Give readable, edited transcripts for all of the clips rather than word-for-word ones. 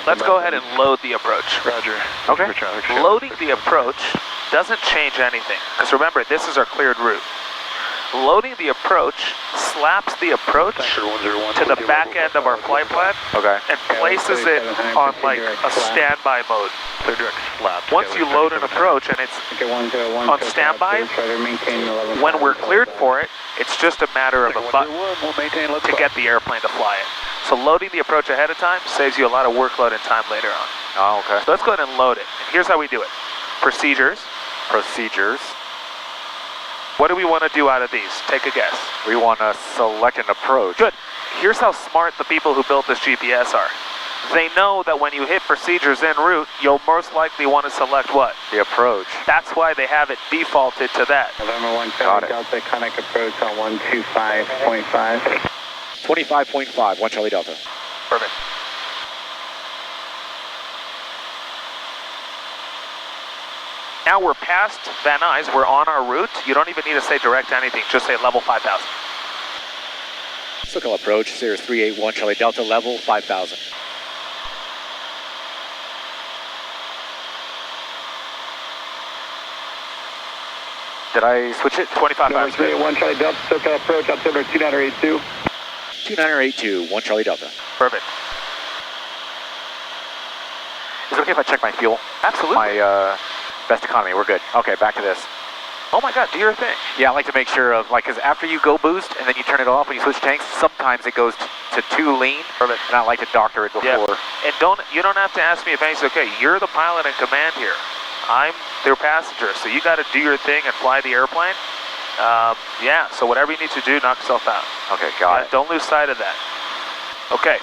let's go ahead and load the approach. Roger. Okay. Loading the approach doesn't change anything, because remember, this is our cleared route. Loading the approach slaps the approach to the back end of our flight plan and places it on like a standby mode. Clear direct slap. Once you load an approach and it's on standby, when we're cleared for it, it's just a matter of a button to get the airplane to fly it. So loading the approach ahead of time saves you a lot of workload and time later on. Oh, okay. So let's go ahead and load it. And here's how we do it. Procedures. What do we want to do out of these? Take a guess. We want to select an approach. Good. Here's how smart the people who built this GPS are. They know that when you hit procedures en route, you'll most likely want to select what? The approach. That's why they have it defaulted to that. November 1 Charlie Delta, conic approach on 125.5. 25.5, 1 Charlie Delta. Perfect. Now we're past Van Nuys, we're on our route. You don't even need to say direct anything, just say level 5,000. Circle approach, Cirrus 381 Charlie Delta, level 5,000. Did I switch it? 25,000. 381 Charlie Delta, circle approach, altimeter 2982. 2982, 1 Charlie Delta. Perfect. Is it okay if I check my fuel? Absolutely. My best economy, we're good. Okay, back to this. Oh my God, do your thing. Yeah, I like to make sure of, like, because after you go boost and then you turn it off when you switch tanks, sometimes it goes to too lean. Perfect. And I like to doctor it before. Yeah. And you don't have to ask me if anything's okay. You're the pilot in command here. I'm their passenger, so you got to do your thing and fly the airplane. Yeah, so whatever you need to do, knock yourself out. Okay, got it. Don't lose sight of that. Okay,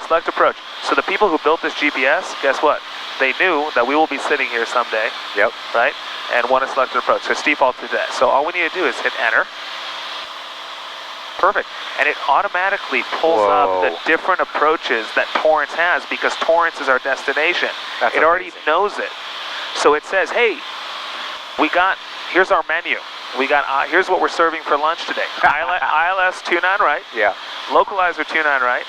select approach. So the people who built this GPS, guess what? They knew that we will be sitting here someday. Yep. Right? And want to select an approach. So it's default to that. So all we need to do is hit enter. Perfect. And it automatically pulls up the different approaches that Torrance has because Torrance is our destination. That's it already knows it. So it says, hey, here's our menu. We got, here's what we're serving for lunch today. ILS 29 right. Yeah. Localizer 29 right.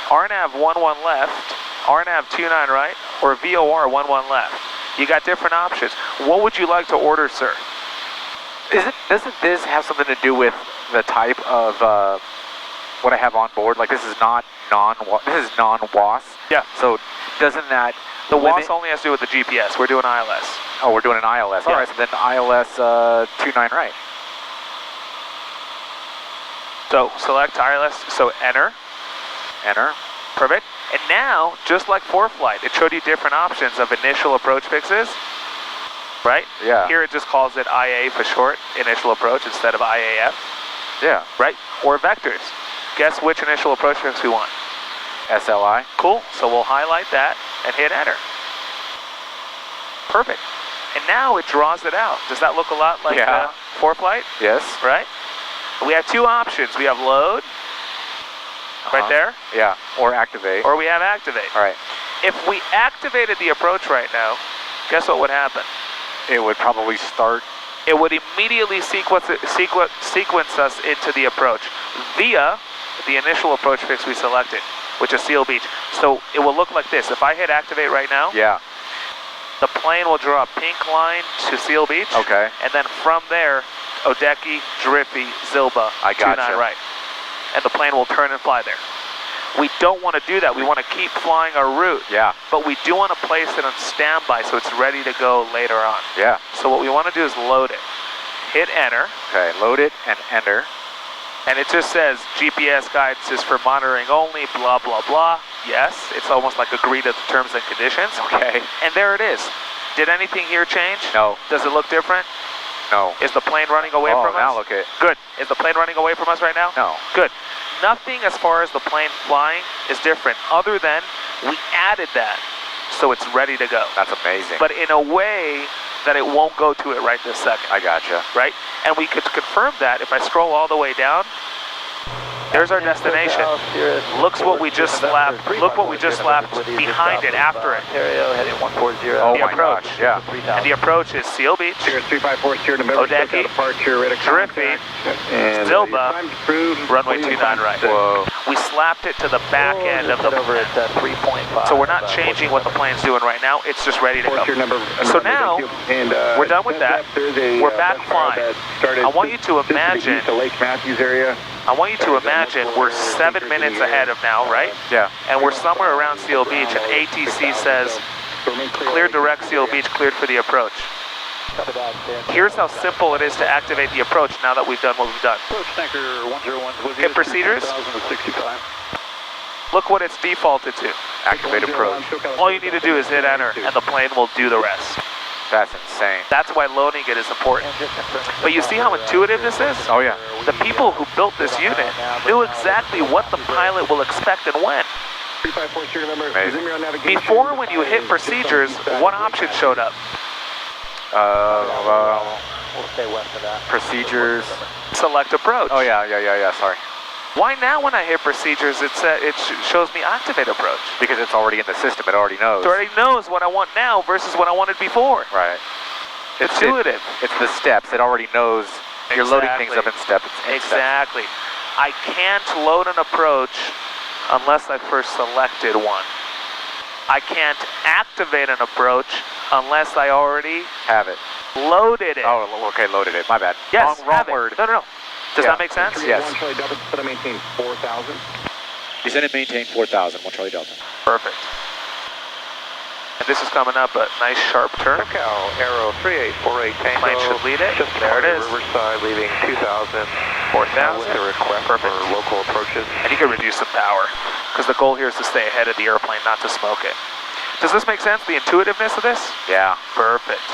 RNAV 11 left. RNAV 29 right. Or VOR 11 left. You got different options. What would you like to order, sir? Doesn't this have something to do with the type of what I have on board? Like this is non-WAS. Yeah. So doesn't that the WAS only has to do with the GPS. We're doing ILS. Oh, we're doing an ILS. Yeah. All right. So then ILS 29 right. So select ILS. So enter. Enter. Perfect. And now, just like ForeFlight, it showed you different options of initial approach fixes, right? Yeah. Here it just calls it IA for short, initial approach, instead of IAF. Yeah. Right? Or vectors. Guess which initial approach fix we want? SLI. Cool. So we'll highlight that and hit enter. Perfect. And now it draws it out. Does that look a lot like ForeFlight? Yes. Right? We have two options. We have load. Right there? Yeah, or activate. Or we have activate. All right. If we activated the approach right now, guess what would happen? It would probably start. It would immediately sequence us into the approach via the initial approach fix we selected, which is Seal Beach. So it will look like this. If I hit activate right now, the plane will draw a pink line to Seal Beach. Okay. And then from there, Odeki, Driffy, Zilba, I gotcha. 29 right. And the plane will turn and fly there. We don't want to do that. We want to keep flying our route. Yeah. But we do want to place it on standby so it's ready to go later on. Yeah. So what we want to do is load it. Hit enter. Okay, load it and enter. And it just says GPS guidance is for monitoring only, blah, blah, blah. Yes, it's almost like agree to the terms and conditions. Okay. And there it is. Did anything here change? No. Does it look different? No. Is the plane running away from us? Now look at it. Good. Is the plane running away from us right now? No. Good. Nothing as far as the plane flying is different other than we added that so it's ready to go. That's amazing. But in a way that it won't go to it right this second. I gotcha. Right? And we could confirm that if I scroll all the way down. There's our destination. Look what we just slapped. Look what we just slapped behind it after it. Oh my gosh, yeah. And the approach is Seal Beach, Cirrus 354, Sierra November, Odeki, departure, radar Driffy, and Zilba, time's approved. runway 29 right. Whoa. we slapped it to the back end of the over plane. at 3.5. So we're not changing what the plane's doing right now. It's just ready to go. So now, we're done with that. We're back flying. I want you to imagine, we're 7 minutes ahead of now, right? Yeah. And we're somewhere around Seal Beach, and ATC says, clear direct Seal Beach, cleared for the approach. Here's how simple it is to activate the approach now that we've done what we've done. Hit procedures. Look what it's defaulted to. Activate approach. All you need to do is hit enter, and the plane will do the rest. That's insane. That's why loading it is important. But you see how intuitive this is? Oh yeah. The people who built this unit knew exactly what the pilot will expect and when. Before, when you hit procedures, one option showed up. We'll stay west of that. Procedures. Select approach. Oh yeah, sorry. Why now when I hit procedures, it shows me activate approach? Because it's already in the system, it already knows. It already knows what I want now versus what I wanted before. Right. It's intuitive. It's the steps, it already knows. You're loading things up in steps. Exactly. I can't load an approach unless I first selected one. I can't activate an approach unless I already have it. Loaded it. Oh, okay, loaded it. My bad. Yes, wrong word. No. Does that make sense? Yes. You said it maintained 4,000, 1 Charlie Delta. Perfect. And this is coming up a nice sharp turn. Arrow 3848 Tango. Plane should lead it. There it is. Riverside leaving 2,000. 4,000. With a request Perfect. for local approaches. And you can reduce some power because the goal here is to stay ahead of the airplane, not to smoke it. Does this make sense? The intuitiveness of this? Yeah. Perfect.